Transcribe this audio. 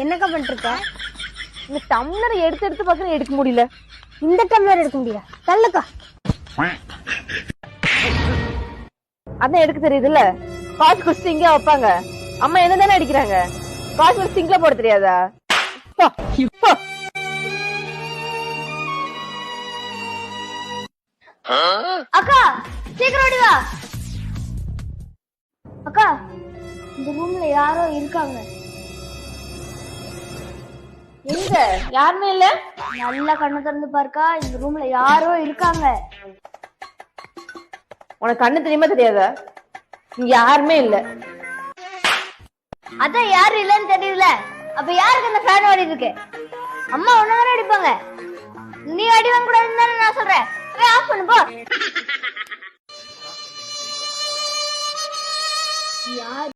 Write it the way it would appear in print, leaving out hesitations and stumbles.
என்னக்கா பண்ணிட்டு இருக்க? இந்த டம்ளர் எடுத்து எடுத்து பார்க்க எடுக்க முடியல. இந்த டம்ளர் எடுக்க முடியல, தள்ளுக்கா. அதான் எடுக்க தெரியுதுல்ல. காசு குடிச்சிட்டு இங்கே வைப்பாங்க. அம்மா என்ன தானே அடிக்கிறாங்க. காசு சிங்க்ல போட தெரியாதா? அக்கா சீக்கிரம் ஓடி வா. அக்கா இந்த ரூம்ல யாரோ இருக்காங்க. எங்க? யாருமே இல்ல. நல்லா கண்ணு திறந்து பாருக்கா, இந்த ரூம்ல யாரோ இருக்காங்க. உனக்கு கண்ணு தெரியுமா தெரியாதா? இங்க யாருமே இல்ல. அதான் யாரும் இல்லன்னு தெரியுதுல, அப்ப யாருக்கு இந்த ஃபேன் ஓடிட்டு இருக்கு? அம்மா ஒன்னதானே அடிப்பாங்க, நீ அடி வாங்க கூடாதுன்னு தானே நான் சொல்றேன். ஆஃப் பண்ணு போ. யார்